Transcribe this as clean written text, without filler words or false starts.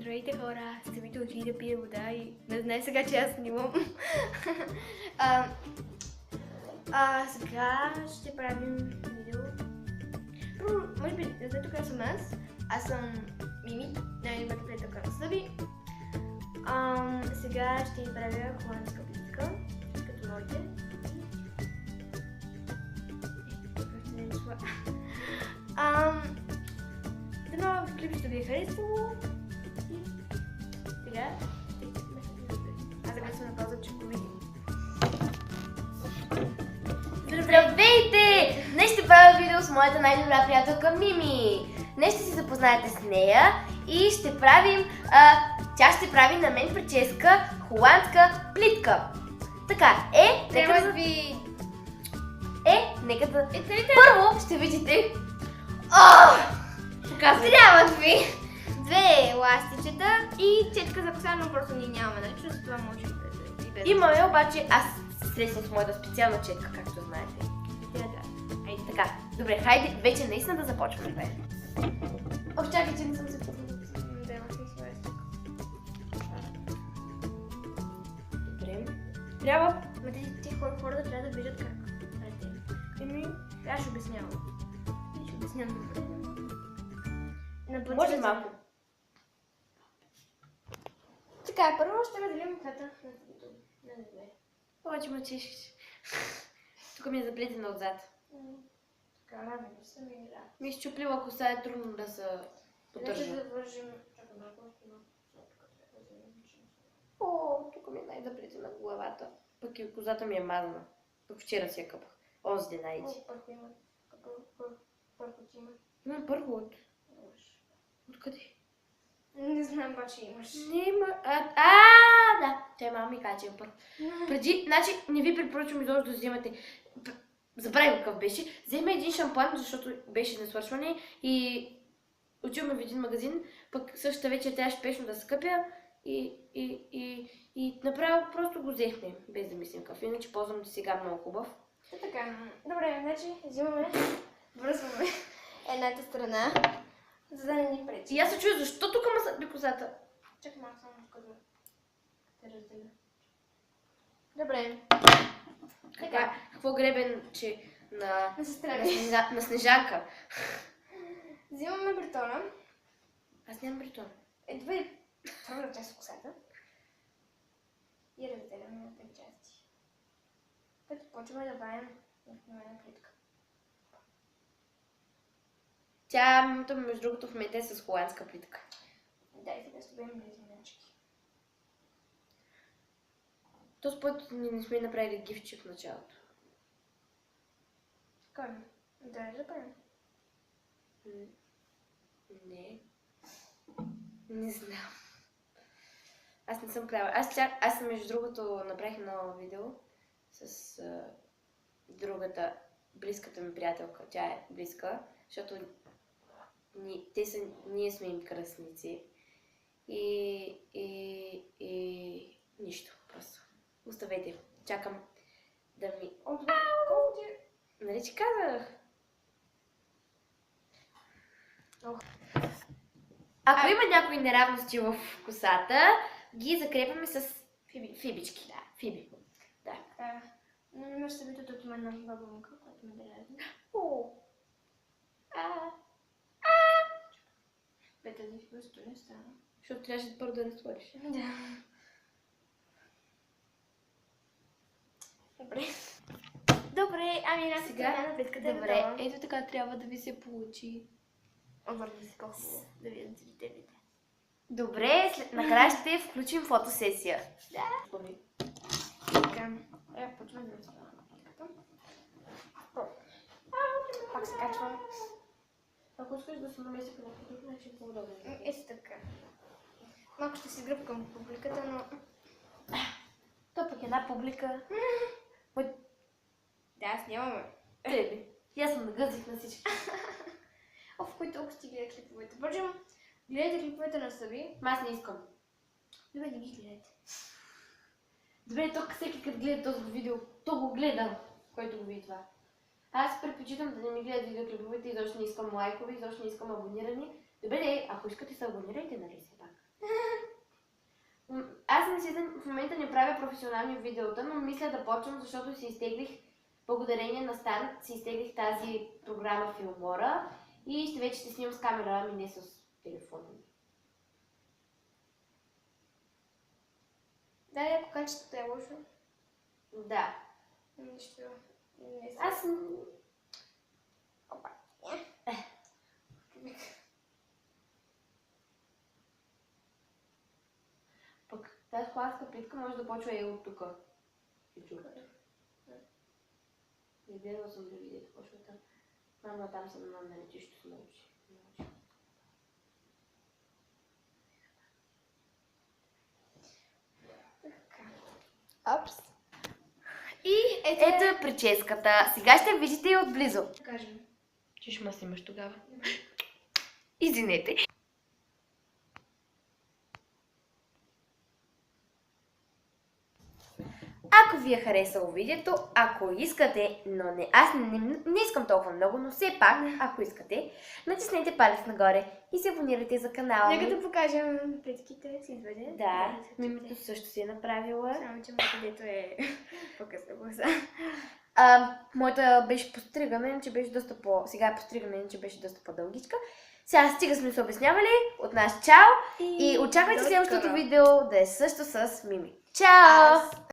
Здравейте хора, Сабито отиде да пие вода и не знае сега, че аз снимам. Сега ще правим видео. Първо, може би, не знае тук съм аз съм Мими, най-добрата приятелка на Съби. Сега ще ви правя холандска плитка, като моите. Дано клип ще ви е харесало. Сега аз да съм на пауза, че го видим. Здравейте! Днес ще правя видео с моята най-добра приятелка Мими. Днес ще се запознаете с нея и ще правим... тя ще прави на мен прическа холандска плитка. Така, нека да ви... нека да... Първо ще видите... Трябват ви две еластичета и четка за коса, но просто ние нямаме, нали? За това може да и без. Имаме, обаче аз се срещам с моята специална четка, както знаете. Айде така. Добре, хайде вече наистина да започваме. Чакай, че не съм се познала. Да, имах не си вест. Добре. Трябва... Те хората трябва да виждат как. Аз ще обяснявам. Ще обяснявам. Може малко. Така, първо ще разделим ката на две. Обаче мъчиш. Тук ми е заплетена отзад. Така, рано съм и да. Ми изчуплила коса, е трудно да се поддържа. Ще завържим... Чакай малко, Тук ми е най-заплетена главата. Пък и козата ми е мазана. Пък вчера си я къпах. Онзи ден, айди. Първо има. Първо ти има. Имам първо от... Откъде? Не знам, обаче имаш. Не има... Да. Тя мама ми каза, че е първо. Преди, значи не ви препоръчвам изобщо да взимате... Забравих какъв беше. Вземе един шампуан, защото беше на свършване и отиваме в един магазин, пък същата вечер трябваше спешно да се къпя и направо просто го взехме, без да мислим какъв. Иначе ползвам до сега много хубав. Така, добре, значи взимаме, връзваме едната страна, за да не ни пречи. И аз се чуя, защо тук ма съдби козата? Чакай малко само тук да те разделя. Добре. Така, какво гребен, че на Снежанка? Взимаме бретона. Аз нямам бретон. Добре, втората част от косата. И разделяме на две части. Като почваме да правим обикновена плитка. Тя, между другото, в момента е с холандска плитка. Дай сега ще бъдем близнички. Този път не сме направили гифче в началото. Кой? Да, да правим. Не. Не знам. Аз не съм правила. Аз между другото направих ново видео с другата, близката ми приятелка. Тя е близка, защото ние сме им кръстници. И нищо, просто. Оставете. Чакам да ми... Колко ти... Нали че казах? Ако има някои неравности в косата, ги закрепваме с фибички. Да, фиби. Да. Но не може да се види, тук има една бабунка, която ме дразни. Бе, тази просто не стана. Защото трябваше първо да разтвориш. Да. Добре, ами една сега на плитката е готова. Ето така трябва да ви се получи. Обърни се колко да видят зрителите. Добре, накрая ще включим фотосесия. Да. Така, почваме да разтворим плитката. Пак се качвам. Ако искаш да се намеси по друг начин, по-удобно. Ето така. Малко ще си гръбкам публиката, но... То пък една публика. Да, аз нямаме. Тебе. И аз съм нагъзих на всички. Кой толкова ще гледа клиповете? Впрочем, гледайте клиповете на Съби. Аз не искам. Добре, не ги гледайте. Добре, тук всеки като гледа този видео, то го гледа, който го види това. Аз предпочитам да не ми гледат видеоклиповете, изобщо не искам лайкове, изобщо не искам абонирани. Добре, ако искате се абонирайте, нали все пак. в момента не правя професионални видеота, но мисля да почвам, защото си изтеглих, благодарение на Стан, си изтеглих тази програма Filmora и вече ще снимам с камера, ами не с телефон. Да, ако качеството е лошо. Да. Нищо. Не съм. Аз... Опа. Пък тази хладска плитка може да почва и от тук. Не гледала съм да видя какво ще там. Мама там съм на летището се научи. Опс. И ето е прическата. Сега ще видите и отблизо. Кажем. Чуш ма снимаш тогава. Извинете. Ако ви е харесало видеото, ако искате, но не, аз не искам толкова много, но все пак, ако искате, натиснете палец нагоре и се абонирайте за канала ми. Нека да покажем плитките си изведе. Да, Мимито също си е направила. Само, че моето дето е по-късно гласа. Моята беше постригана, иначе беше доста сега е постригана, иначе беше доста по-дългичка. Сега стига сме се обяснявали. От нас чао и очаквайте следващото видео да е също с Мими. Чао!